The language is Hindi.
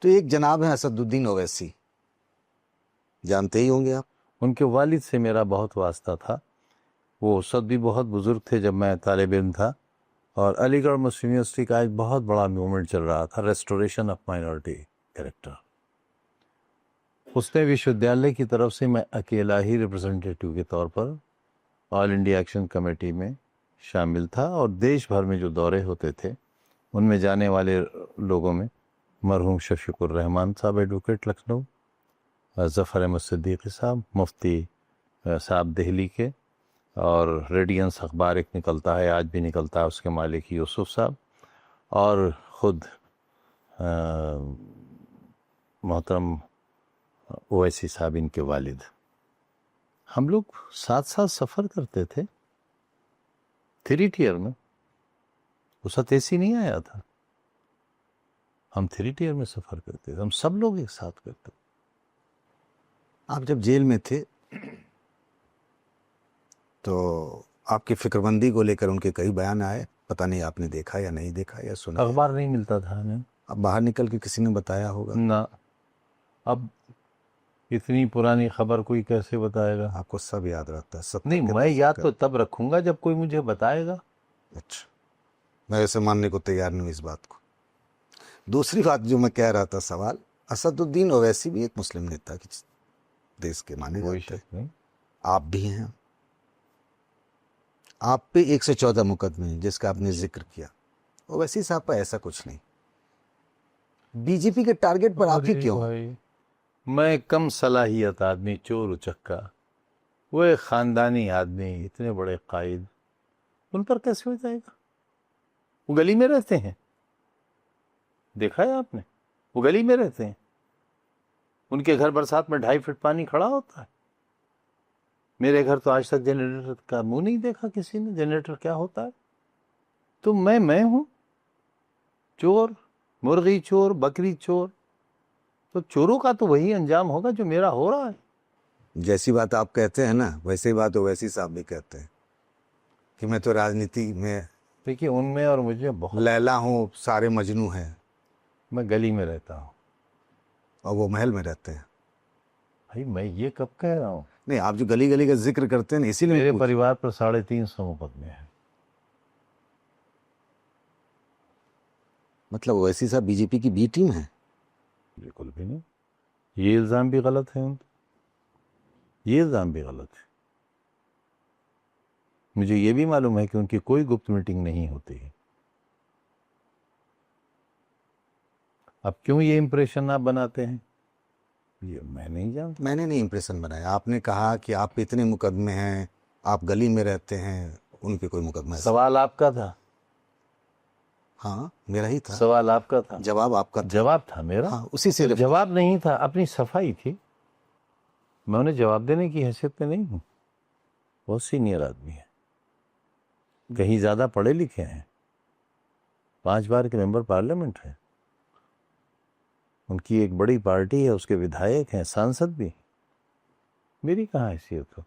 तो एक जनाब है असदुद्दीन ओवैसी, जानते ही होंगे आप। उनके वालिद से मेरा बहुत वास्ता था। वो उस वक्त भी बहुत बुज़ुर्ग थे जब मैं तालिब इल्म था, और अलीगढ़ मुस्लिम यूनिवर्सिटी का एक बहुत बड़ा मूवमेंट चल रहा था, रेस्टोरेशन ऑफ माइनॉरिटी कैरेक्टर। उसने विश्वविद्यालय की तरफ से मैं अकेला ही रिप्रेजेंटेटिव के तौर पर ऑल इंडिया एक्शन कमेटी में शामिल था, और देश भर में जो दौरे होते थे उनमें जाने वाले लोगों में मरहूम शफीकुर रहमान साहब एडवोकेट लखनऊ, ज़फ़र अहमद सिद्दीकी साहब मुफ्ती साहब दिल्ली के, और रेडियंस अखबार एक निकलता है, आज भी निकलता है, उसके मालिक यूसुफ साहब, और ख़ुद मोहतरम ओवैसी साहब इनके वालिद। हम लोग साथ साथ सफ़र करते थे 3 टियर में। उस वक्त एसी नहीं आया था, हम 3 टियर में सफ़र करते थे, हम सब लोग एक साथ करते थे। आप जब जेल में थे तो आपकी फिक्रमंदी को लेकर उनके कई बयान आए, पता नहीं आपने देखा या नहीं देखा या सुना। अखबार नहीं मिलता था हमें। अब बाहर निकल के किसी ने बताया होगा ना, अब इतनी पुरानी खबर कोई कैसे बताएगा। आपको सब याद रहता है, सब नहीं, मैं याद तो तब रखूंगा जब कोई मुझे बताएगा। अच्छा, मैं ऐसे मानने को तैयार नहीं हूँ इस बात को। दूसरी बात जो मैं कह रहा था, सवाल, असदुद्दीन ओवैसी भी एक मुस्लिम नेता की देश के माने कोई जाते शक हैं, नहीं। आप भी हैं। आप पे 114 मुकदमे हैं जिसका आपने जिक्र किया, ओवैसी साहब पर ऐसा कुछ नहीं। बीजेपी के टारगेट पर आप ही अरे क्यों? भाई, मैं कम सलाहियत आदमी, चोर उचक्का, वो एक ख़ानदानी आदमी, इतने बड़े कायद, उन पर कैसे हो जाएगा? वो गली में रहते हैं, देखा है आपने, वो गली में रहते हैं, उनके घर बरसात में 2.5 फीट पानी खड़ा होता है। मेरे घर तो आज तक जनरेटर का मुंह नहीं देखा किसी ने, जनरेटर क्या होता है। तो मैं हूं चोर, मुर्गी चोर, बकरी चोर, तो चोरों का तो वही अंजाम होगा जो मेरा हो रहा है। जैसी बात आप कहते हैं ना, वैसी बात ओवैसी साहब भी कहते हैं कि मैं तो राजनीति में देखिए, उनमें और मुझे बहुत, लैला हूँ, सारे मजनू हैं, मैं गली में रहता हूँ। और वो महल में रहते हैं। भाई मैं ये कब कह रहा हूँ? नहीं, आप जो गली गली का जिक्र करते हैं ना, इसीलिए मेरे मैं पूछ। परिवार पर 350 मुकदमे हैं। मतलब ओवैसी साहब बीजेपी की बी टीम है? बिल्कुल भी नहीं, ये इल्ज़ाम भी गलत है ये इल्ज़ाम भी गलत है। मुझे ये भी मालूम है कि उनकी कोई गुप्त मीटिंग नहीं होती है। अब क्यों ये इंप्रेशन आप बनाते हैं, ये मैं नहीं जानता। मैंने नहीं इंप्रेशन बनाया, आपने कहा कि आप पे इतने मुकदमे हैं, आप गली में रहते हैं, उन पे कोई मुकदमा है? सवाल आपका था। हाँ, मेरा ही था। सवाल आपका था, जवाब आपका था। जवाब था मेरा। हाँ, उसी से तो जवाब नहीं था, अपनी सफाई थी। मैं उन्हें जवाब देने की हैसियत में नहीं हूँ। बहुत सीनियर आदमी है, कहीं ज़्यादा पढ़े लिखे हैं, 5 बार के मेंबर पार्लियामेंट हैं, उनकी एक बड़ी पार्टी है, उसके विधायक हैं, सांसद भी। मेरी कहाँ हैसियत हो?